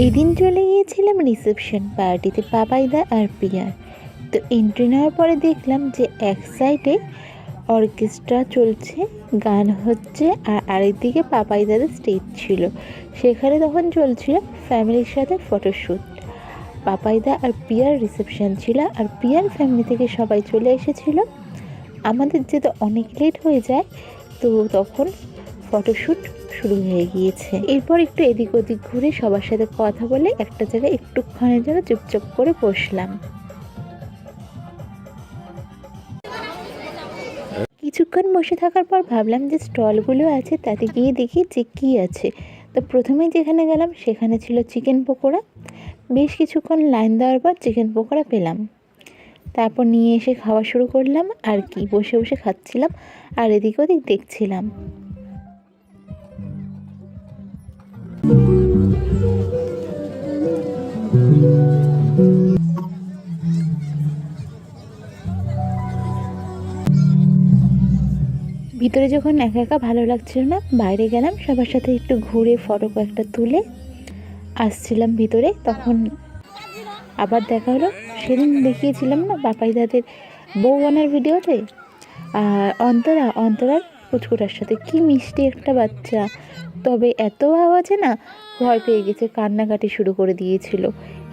এদিন চলে গিয়েছিলাম রিসেপশন পার্টিতে পাপাইদা আর প্রিয়ার। তো এন্ট্রি নেওয়ার পরে দেখলাম যে এক সাইডে অর্কেস্ট্রা চলছে, গান হচ্ছে, আর আরেকদিকে পাপাইদাদের স্টেজ ছিল। সেখানে তখন চলছিল ফ্যামিলির সাথে ফটোশ্যুট। পাপাইদা আর প্রিয়ার রিসেপশন ছিল, আর প্রিয়ার ফ্যামিলি থেকে সবাই চলে এসেছিল। আমাদের যেতে অনেক লেট হয়ে যায়, তো তখন ফটোশ্যুট শুরু হয়ে গিয়েছে। এরপর একটু এদিক ওদিক ঘুরে সবার সাথে কথা বলে একটা জায়গায় একটুক্ষণের জন্য চুপচাপ করে বসলাম। কিছুক্ষণ বসে থাকার পর ভাবলাম যে স্টলগুলো আছে তাতে গিয়ে দেখি যে কী আছে। তো প্রথমেই যেখানে গেলাম সেখানে ছিল চিকেন পকোড়া। বেশ কিছুক্ষণ লাইন দেওয়ার পর চিকেন পকোড়া পেলাম। তারপর নিয়ে এসে খাওয়া শুরু করলাম, আর কি বসে বসে খাচ্ছিলাম আর এদিক ওদিক দেখছিলাম। ভিতরে যখন একা একা ভালো লাগছিল না, বাইরে গেলাম, সবার সাথে একটু ঘুরে ফটো কয়েকটা তুলে আসছিলাম ভিতরে। তখন আবার দেখা হলো, সেদিন দেখিয়েছিলাম না পাপাইদাদের বউ আনার ভিডিওতে, অন্তরার পুচকুটার সাথে কি মিষ্টি একটা বাচ্চা। তবে এত আওয়াজে না ভয় পেয়ে গেছে, কান্নাকাটি শুরু করে দিয়েছিল।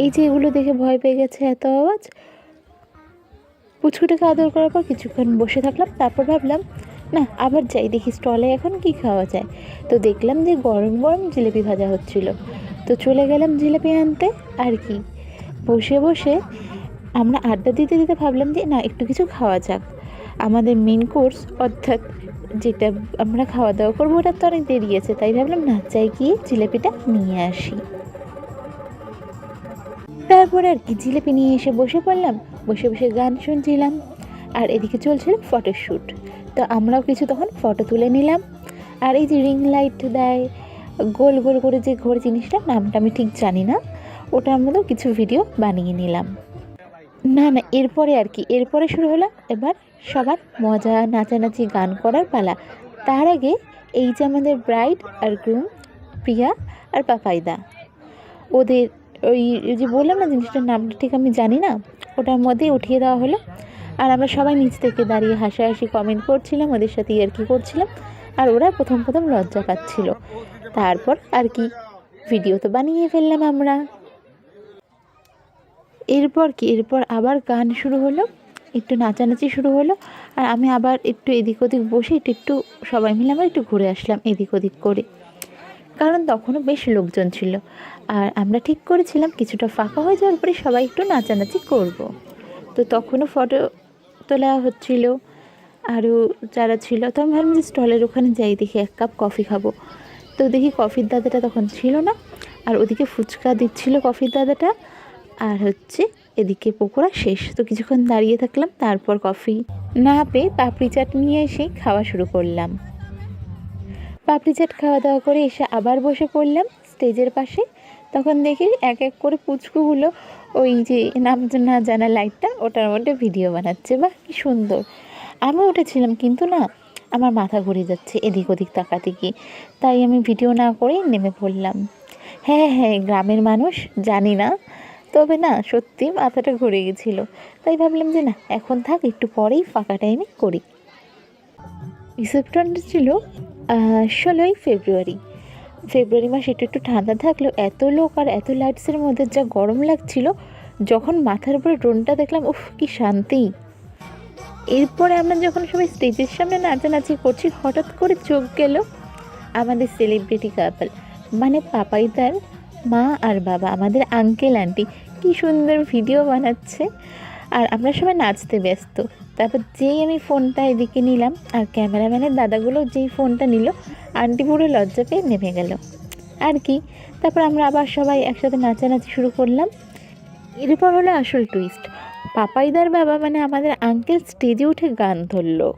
এই যে এগুলো দেখে ভয় পেয়ে গেছে, এত আওয়াজ। পুচকুটাকে আদর করার পর কিছুক্ষণ বসে থাকলাম, তারপর ভাবলাম না আবার যাই, দেখি স্টলে এখন কি খাওয়া যায়। তো দেখলাম যে গরম গরম জিলিপি ভাজা হচ্ছিল, তো চলে গেলাম জিলিপি আনতে। আর কি বসে বসে আমরা আড্ডা দিতে দিতে ভাবলাম যে না একটু কিছু খাওয়া যাক। আমাদের মেন কোর্স অর্থাৎ যেটা আমরা খাওয়া দাওয়া করবো ওটা তো অনেক দেরি আছে, তাই ভাবলাম না যাই গিয়ে জিলিপিটা নিয়ে আসি। তারপর আর কি জিলিপি নিয়ে এসে বসে পড়লাম, বসে বসে গান শুনছিলাম, আর এদিকে চলছিল ফটোশ্যুট। তো আমরাও কিছু তখন ফটো তুলে নিলাম। আর এই যে রিং লাইট দেয় গোল গোল করে যে ঘোর জিনিসটা, নামটা আমি ঠিক জানি না, ওটার মধ্যেও কিছু ভিডিও বানিয়ে নিলাম। না এরপরে আর কি, এরপরে শুরু হলো এবার সবার মজা, নাচানাচি, গান করার পালা। তার আগে এই যে আমাদের ব্রাইড আর গ্রুম প্রিয়া আর পাপাইদা, ওদের ওই যে বললাম না জিনিসটার নামটা ঠিক আমি জানি না, ওটার মধ্যেই উঠিয়ে দেওয়া হলো। আর আমরা সবাই নিচ থেকে দাঁড়িয়ে হাসাহাসি কমেন্ট করছিলাম, ওদের সাথে আর কি করছিলাম। আর ওরা প্রথম প্রথম লজ্জা পাচ্ছিল। তারপর আর কি ভিডিও তো বানিয়ে ফেললাম আমরা। এরপর আবার গান শুরু হলো, একটু নাচানাচি শুরু হলো। আর আমি আবার একটু এদিক ওদিক বসে একটু সবাই মিলে আমরা একটু ঘুরে আসলাম এদিক ওদিক করে, কারণ তখনও বেশ লোকজন ছিল। আর আমরা ঠিক করেছিলাম কিছুটা ফাঁকা হয়ে যাওয়ার পরে সবাই একটু নাচানাচি করব। তো তখনও ফটো তোলা হচ্ছিল আরও যারা ছিল। তো আমি ভাবলাম যে স্টলের ওখানে যাই, দেখি এক কাপ কফি খাবো। তো দেখি কফির দাদাটা তখন ছিল না, আর ওদিকে ফুচকা দিচ্ছিল কফির দাদাটা, আর হচ্ছে এদিকে পকোড়া শেষ। তো কিছুক্ষণ দাঁড়িয়ে থাকলাম, তারপর কফি না পেয়ে পাপড়ি চাট নিয়ে এসে খাওয়া শুরু করলাম। পাপড়ি চাট খাওয়া দাওয়া করে এসে আবার বসে পড়লাম স্টেজের পাশে। তখন দেখি এক এক করে পুচকুগুলো ওই যে নাম না জানা লাইটটা ওটার মধ্যে ভিডিও বানাচ্ছে। বাহ কি সুন্দর! আমি উঠেছিলাম কিন্তু না, আমার মাথা ঘুরে যাচ্ছে এদিক ওদিক তাকাতে গিয়ে, তাই আমি ভিডিও না করেই নেমে পড়লাম। হ্যাঁ গ্রামের মানুষ জানি না, তবে না সত্যি মাথাটা ঘুরে গেছিলো। তাই ভাবলাম যে না এখন থাক, একটু পরেই ফাঁকা টাইমে করি। রিসেপশনটা ছিল 16ই ফেব্রুয়ারি মাস। একটু ঠান্ডা থাকলেও এত লোক আর এত লাইটসের মধ্যে যা গরম লাগছিল। যখন মাথার উপরে ড্রোনটা দেখলাম, উফ কি শান্তি! এরপরে আমরা যখন সবাই স্টেজের সামনে নাচানাচি করছি, হঠাৎ করে চোখ গেল আমাদের সেলিব্রিটি কাপল, মানে পাপাইদার মা আর বাবা, আমাদের আঙ্কেল আন্টি, কি সুন্দর ভিডিও বানাচ্ছে আর আমরা সবাই নাচতে ব্যস্ত। তারপর যেই আমি ফোনটা এদিকে নিলাম আর ক্যামেরাম্যানের দাদাগুলো যেই ফোনটা নিল, আন্টি পুরো লজ্জা পেয়ে নেমে গেল আর কি। তারপর আমরা আবার সবাই একসাথে নাচানাচি শুরু করলাম। এরপর হলো আসল টুইস্ট, পাপাইদার বাবা মানে আমাদের আঙ্কেল স্টেজে উঠে গান ধরলো।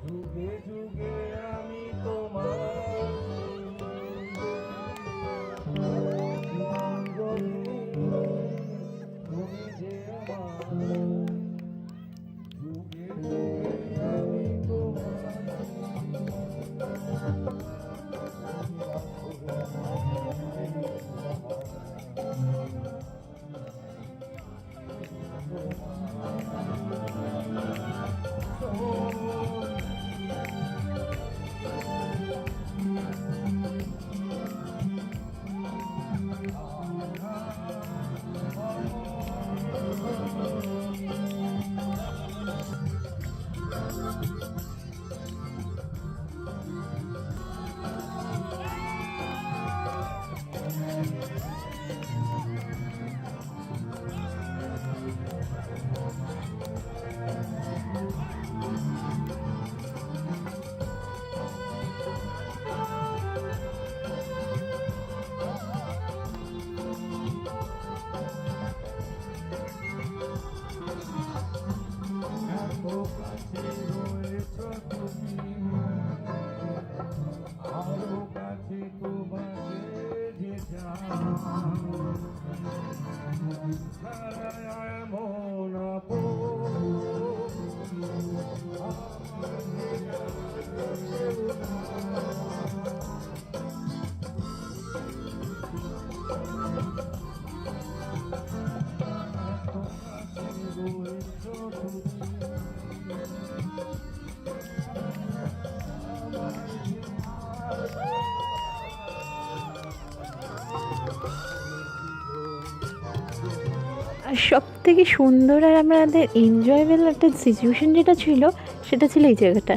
আর সব থেকে সুন্দর আর আমাদের এনজয়েবল একটা সিচুয়েশন যেটা ছিল সেটা ছিল এই জায়গাটা।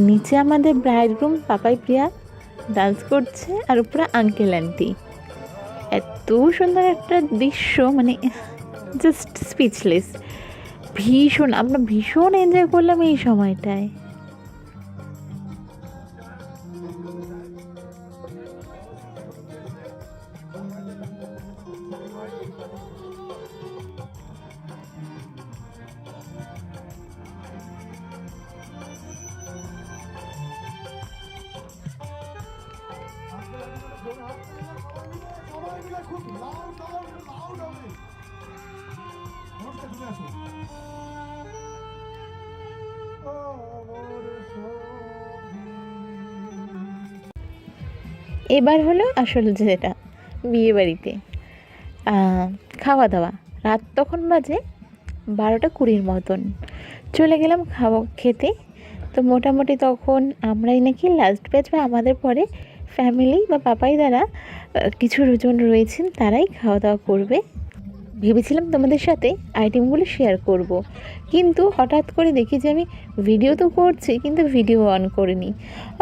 নিচে আমাদের ব্রাইডগ্রুম পাপাই প্রিয়া ডান্স করছে আর উপরে আঙ্কেল আন্টি। এত সুন্দর একটা দৃশ্য, মানে জাস্ট স্পিচলেস। আমরা ভীষণ এনজয় করলাম এই সময়টায়। এবার হলো আসলে যেটা বিয়ে বাড়িতে খাওয়া দাওয়া। রাত তখন বাজে 12:20 মতন। চলে গেলাম খেতে। তো মোটামুটি তখন আমরাই নাকি লাস্ট ব্যাচ, বা আমাদের পরে ফ্যামিলি বা পাপাই দ্বারা কিছু জন রয়েছেন তারাই খাওয়া দাওয়া করবে। ভেবেছিলাম তোমাদের সাথে আইটেমগুলো শেয়ার করব, কিন্তু হঠাৎ করে দেখি যে আমি ভিডিও তো করছি কিন্তু ভিডিও অন করিনি।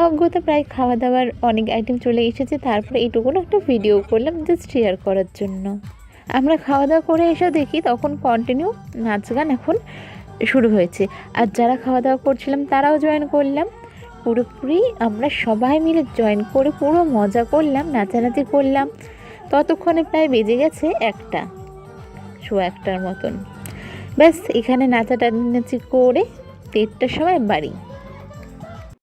অজ্ঞতা প্রায় খাওয়া দাওয়ার অনেক আইটেম চলে এসেছে, তারপরে এইটুকুনো একটা ভিডিও করলাম জাস্ট শেয়ার করার জন্য। আমরা খাওয়া দাওয়া করে এসে দেখি তখন কন্টিনিউ নাচ গান এখন শুরু হয়েছে। আর যারা খাওয়া দাওয়া করছিলাম তারাও জয়েন করলাম। পুরোপুরি আমরা সবাই মিলে জয়েন করে পুরো মজা করলাম, নাচানাচি করলাম। ততক্ষণে প্রায় বেজে গেছে 1টার মতন। ব্যাস এখানে নাচাটাচি করে 1টার সময় বাড়ি।